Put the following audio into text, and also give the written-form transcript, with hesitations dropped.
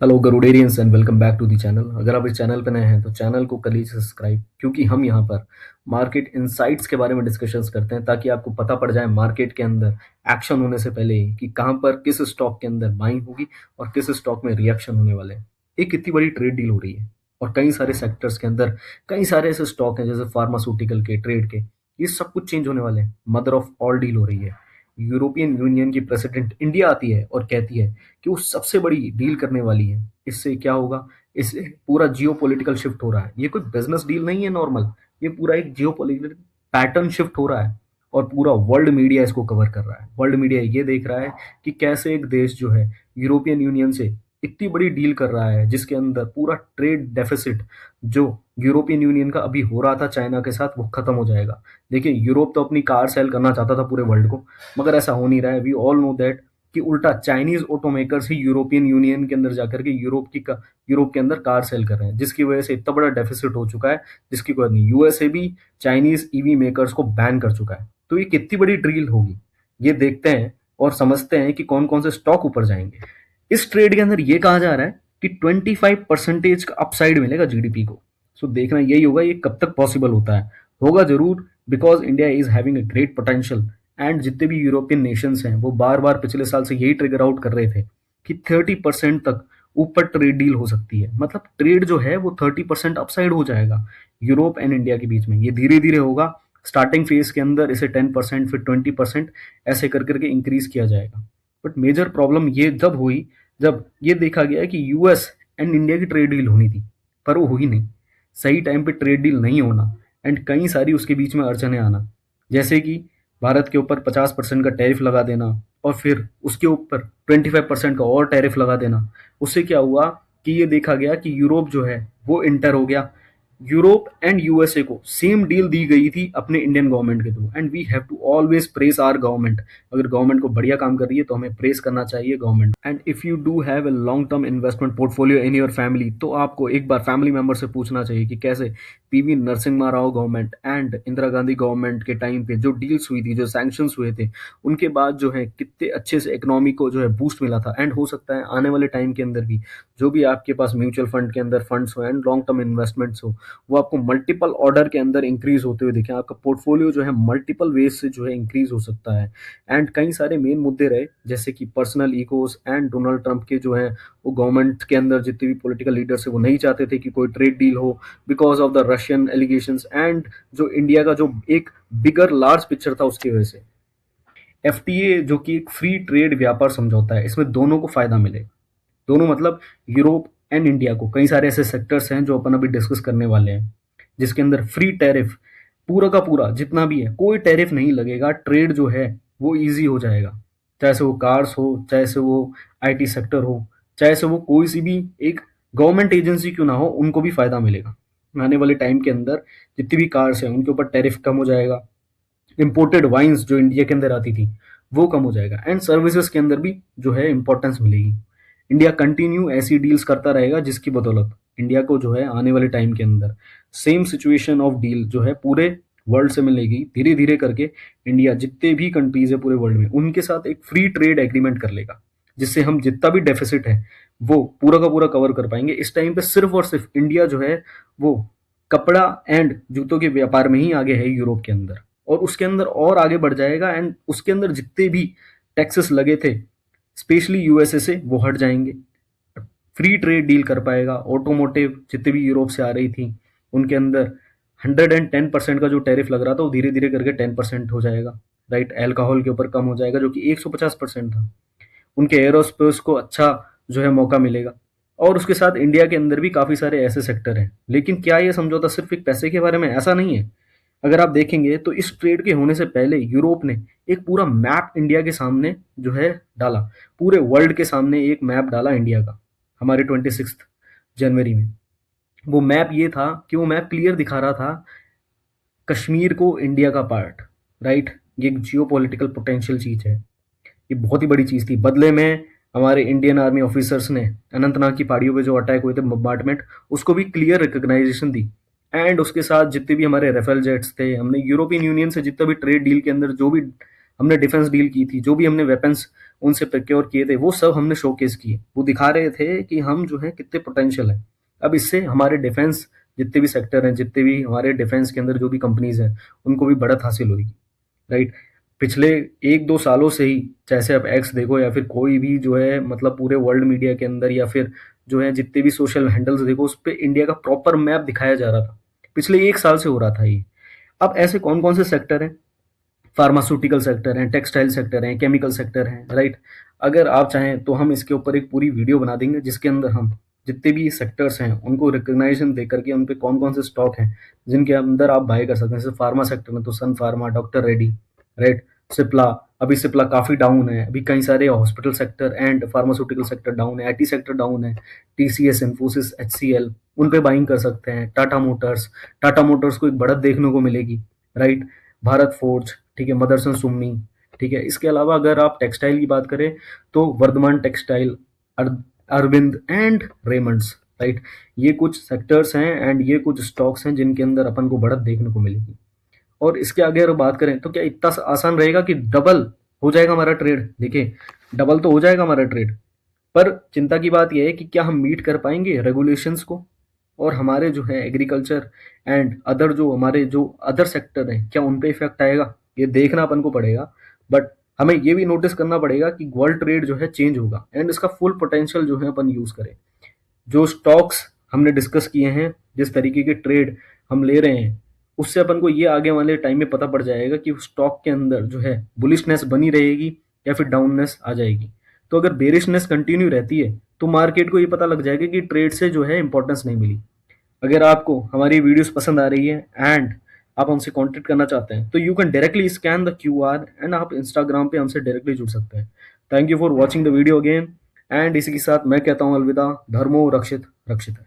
Hello गरुडेरियंस and welcome back to the channel. अगर आप इस चैनल पर नए हैं तो चैनल को कर लीजिए सब्सक्राइब, क्योंकि हम यहाँ पर मार्केट इनसाइट्स के बारे में डिस्कशंस करते हैं ताकि आपको पता पड़ जाए मार्केट के अंदर एक्शन होने से पहले ही कि कहाँ पर किस स्टॉक के अंदर बाइंग होगी और किस स्टॉक में रिएक्शन होने वाले हैं। एक इतनी बड़ी ट्रेड डील हो रही है और कई सारे सेक्टर्स के अंदर कई सारे ऐसे स्टॉक हैं जैसे फार्मास्यूटिकल के, ट्रेड के, ये सब कुछ चेंज होने वाले हैं। मदर ऑफ ऑल डील हो रही है। यूरोपियन यूनियन की प्रेसिडेंट इंडिया आती है और कहती है कि वो सबसे बड़ी डील करने वाली है। इससे क्या होगा? इससे पूरा जियो पॉलिटिकल शिफ्ट हो रहा है। ये कोई बिजनेस डील नहीं है नॉर्मल, ये पूरा एक जियो पॉलिटिकल पैटर्न शिफ्ट हो रहा है और पूरा वर्ल्ड मीडिया इसको कवर कर रहा है। वर्ल्ड मीडिया ये देख रहा है कि कैसे एक देश जो है यूरोपियन यूनियन से इतनी बड़ी डील कर रहा है जिसके अंदर पूरा ट्रेड डेफिसिट जो यूरोपियन यूनियन का अभी हो रहा था चाइना के साथ, वो खत्म हो जाएगा। देखिए, यूरोप तो अपनी कार सेल करना चाहता था पूरे वर्ल्ड को, मगर ऐसा हो नहीं रहा है। वी ऑल नो दैट कि उल्टा चाइनीज ऑटोमेकर्स ही यूरोपियन यूनियन के अंदर जाकर के यूरोप के अंदर कार सेल कर रहे हैं, जिसकी वजह से इतना बड़ा डेफिसिट हो चुका है जिसकी कोई नहीं। यूएसए भी चाइनीज ईवी मेकर्स को बैन कर चुका है। तो ये कितनी बड़ी ड्रील होगी, ये देखते हैं और समझते हैं कि कौन कौन से स्टॉक ऊपर जाएंगे। इस ट्रेड के अंदर ये कहा जा रहा है कि 25% का अपसाइड मिलेगा जीडीपी को। सो देखना यही होगा ये कब तक पॉसिबल होता है। होगा जरूर, because India is having a great potential. And जितने भी यूरोपियन नेशंस हैं वो बार बार पिछले साल से यही ट्रिगर आउट कर रहे थे कि 30% तक ऊपर ट्रेड डील हो सकती है। मतलब ट्रेड जो है वो 30% अपसाइड हो जाएगा यूरोप एंड इंडिया के बीच में। ये धीरे धीरे होगा। स्टार्टिंग फेज के अंदर इसे 10%, फिर 20%, ऐसे कर करके इंक्रीज किया जाएगा। बट मेजर प्रॉब्लम ये जब हुई जब ये देखा गया कि यूएस एंड इंडिया की ट्रेड डील होनी थी, पर वो हुई नहीं। सही टाइम पे ट्रेड डील नहीं होना एंड कई सारी उसके बीच में अड़चने आना, जैसे कि भारत के ऊपर 50% का टैरिफ लगा देना और फिर उसके ऊपर 25% का और टैरिफ लगा देना। उससे क्या हुआ कि ये देखा गया कि यूरोप जो है वो इंटर हो गया। यूरोप एंड यूएसए को सेम डील दी गई थी अपने इंडियन गवर्नमेंट के through, and we have to always press our government. अगर गवर्नमेंट को बढ़िया काम कर रही है तो हमें प्रेस करना चाहिए government. And if you do have a long term investment portfolio in your family, तो आपको एक बार फैमिली मेंबर से पूछना चाहिए कि कैसे PV Narasimha Rao government and Indira Gandhi government के टाइम पे जो डील्स हुई थी, जो सैंक्शंस हुए थे, उनके बाद जो है कितने अच्छे से इकोनॉमी को जो है बूस्ट मिला था। एंड हो सकता है आने वाले टाइम के अंदर भी जो भी आपके पास म्यूचुअल फंड के अंदर फंड्स हो एंड लॉन्ग टर्म इन्वेस्टमेंट्स हो, वो आपको मल्टीपल ऑर्डर के अंदर इंक्रीज होते हुए दिखे। आपका पोर्टफोलियो जो है मल्टीपल वेज से जो है इंक्रीज हो सकता है। एंड कई सारे मेन मुद्दे रहे जैसे कि personal egos and Donald Trump के जो है वो गवर्नमेंट के अंदर जितने भी पॉलिटिकल लीडर्स है वो नहीं चाहते थे कि कोई ट्रेड डील हो because of the Russian allegations and जो इंडिया का जो एक बिगर लार्ज पिक्चर था उसकी वजह से। एफटीए जो कि एक फ्री ट्रेड व्यापार समझौता है, इसमें दोनों को फायदा मिले। दोनों मतलब यूरोप एंड इंडिया को। कई सारे ऐसे सेक्टर्स हैं जो अपन अभी डिस्कस करने वाले हैं जिसके अंदर फ्री टैरिफ पूरा का पूरा जितना भी है कोई टैरिफ नहीं लगेगा। ट्रेड जो है वो इजी हो जाएगा, चाहे से वो कार्स हो, चाहे से वो आईटी सेक्टर हो, चाहे से वो कोई सी भी एक गवर्नमेंट एजेंसी क्यों ना हो, उनको भी फायदा मिलेगा। आने वाले टाइम के अंदर जितनी भी कार्स हैं उनके ऊपर टैरिफ कम हो जाएगा। इंपोर्टेड वाइन्स जो इंडिया के अंदर आती थी वो कम हो जाएगा एंड सर्विसेज के अंदर भी जो है इंपॉर्टेंस मिलेगी। इंडिया कंटिन्यू ऐसी डील्स करता रहेगा जिसकी बदौलत इंडिया को जो है आने वाले टाइम के अंदर सेम सिचुएशन ऑफ डील जो है पूरे वर्ल्ड से मिलेगी। धीरे धीरे करके इंडिया जितने भी कंट्रीज है पूरे वर्ल्ड में उनके साथ एक फ्री ट्रेड एग्रीमेंट कर लेगा, जिससे हम जितना भी डेफिसिट है वो पूरा का पूरा कवर कर पाएंगे। इस टाइम पे सिर्फ और सिर्फ इंडिया जो है वो कपड़ा एंड जूतों के व्यापार में ही आगे है यूरोप के अंदर, और उसके अंदर और आगे बढ़ जाएगा। एंड उसके अंदर जितने भी टैक्सेस लगे थे स्पेशली यूएसए से वो हट जाएंगे। फ्री ट्रेड डील कर पाएगा। ऑटोमोटिव जितने भी यूरोप से आ रही थी उनके अंदर 110% का जो टैरिफ लग रहा था वो धीरे धीरे करके 10% हो जाएगा। राइट, अल्कोहल के ऊपर कम हो जाएगा जो कि 150% था। उनके एरोस्पेस को अच्छा जो है मौका मिलेगा। और उसके साथ इंडिया के अंदर भी काफ़ी सारे ऐसे सेक्टर हैं। लेकिन क्या ये समझौता सिर्फ एक पैसे के बारे में? ऐसा नहीं है। अगर आप देखेंगे तो इस ट्रेड के होने से पहले यूरोप ने एक पूरा मैप इंडिया के सामने जो है डाला। पूरे वर्ल्ड के सामने एक मैप डाला इंडिया का हमारे 26 जनवरी में। वो मैप ये था कि वो मैप क्लियर दिखा रहा था कश्मीर को इंडिया का पार्ट। राइट, ये एक जियो पोलिटिकल पोटेंशियल चीज़ है, ये बहुत ही बड़ी चीज़ थी। बदले में हमारे इंडियन आर्मी ऑफिसर्स ने अनंतनाग की पहाड़ियों पे जो अटैक हुए थे बम्बार्टमेंट, उसको भी क्लियर रिकग्नाइजेशन दी। एंड उसके साथ जितने भी हमारे रेफेल जेट्स थे, हमने यूरोपियन यूनियन से जितना भी ट्रेड डील के अंदर जो भी हमने डिफेंस डील की थी, जो भी हमने वेपन्स उनसे प्रोक्योर किए थे, वो सब हमने शोकेस किए। वो दिखा रहे थे कि हम जो है कितने पोटेंशियल है। अब इससे हमारे डिफेंस जितने भी सेक्टर हैं, जितने भी हमारे डिफेंस के अंदर जो भी कंपनीज हैं, उनको भी बढ़त हासिल हुई, राइट। पिछले 1-2 सालों से ही, जैसे आप एक्स देखो या फिर कोई भी जो है मतलब पूरे वर्ल्ड मीडिया के अंदर या फिर जो है जितने भी सोशल हैंडल्स देखो, उस पे इंडिया का प्रॉपर मैप दिखाया जा रहा था। पिछले 1 साल से हो रहा था ये। अब ऐसे कौन कौन से सेक्टर हैं? फार्मास्यूटिकल सेक्टर हैं, टेक्सटाइल सेक्टर हैं, केमिकल सेक्टर हैं, राइट। अगर आप चाहें तो हम इसके ऊपर एक पूरी वीडियो बना देंगे, जिसके अंदर हम जितने भी सेक्टर्स हैं उनको रिकग्नाइजेशन दे करके उन पे कौन कौन से स्टॉक हैं जिनके अंदर आप बाय कर सकते हैं। जैसे फार्मा सेक्टर में तो सन फार्मा, डॉक्टर रेड्डी, राइट, सिप्ला। अभी सिप्ला काफ़ी डाउन है। अभी कई सारे hospital sector and pharmaceutical sector down है, आईटी सेक्टर डाउन है। टीसीएस, इन्फोसिस, एचसीएल, उन पे बाइंग कर सकते हैं। टाटा मोटर्स को एक बढ़त देखने को मिलेगी, राइट। भारत फोर्ज, ठीक है, मदरसन सुम्मी, ठीक है। इसके अलावा अगर आप टेक्सटाइल की बात करें तो Vardhman textile, Arvind and Raymonds, right. ये कुछ सेक्टर्स हैं एंड ये कुछ स्टॉक्स हैं जिनके अंदर अपन को बढ़त देखने को मिलेगी। और इसके आगे अगर बात करें तो क्या इतना आसान रहेगा कि डबल हो जाएगा हमारा ट्रेड? देखिए, डबल तो हो जाएगा हमारा ट्रेड, पर चिंता की बात यह है कि क्या हम मीट कर पाएंगे रेगुलेशंस को, और हमारे जो है एग्रीकल्चर एंड अदर जो हमारे जो अदर सेक्टर हैं, क्या उन पे इफेक्ट आएगा? ये देखना अपन को पड़ेगा। बट हमें ये भी नोटिस करना पड़ेगा कि वर्ल्ड ट्रेड जो है चेंज होगा एंड इसका फुल पोटेंशियल जो है अपन यूज करें। जो स्टॉक्स हमने डिस्कस किए हैं, जिस तरीके के ट्रेड हम ले रहे हैं, उससे अपन को ये आगे वाले टाइम में पता पड़ जाएगा कि स्टॉक के अंदर जो है बुलिशनेस बनी रहेगी या फिर डाउननेस आ जाएगी। तो अगर बेरिशनेस कंटिन्यू रहती है तो मार्केट को ये पता लग जाएगा कि ट्रेड से जो है इंपॉर्टेंस नहीं मिली। अगर आपको हमारी वीडियोस पसंद आ रही है एंड आप हमसे कांटेक्ट करना चाहते हैं तो you can directly scan the QR and आप इंस्टाग्राम पे हमसे डायरेक्टली जुड़ सकते हैं। Thank you for watching the video again. And इसी के साथ मैं कहता हूँ अलविदा। धर्मो रक्षित रक्षित है।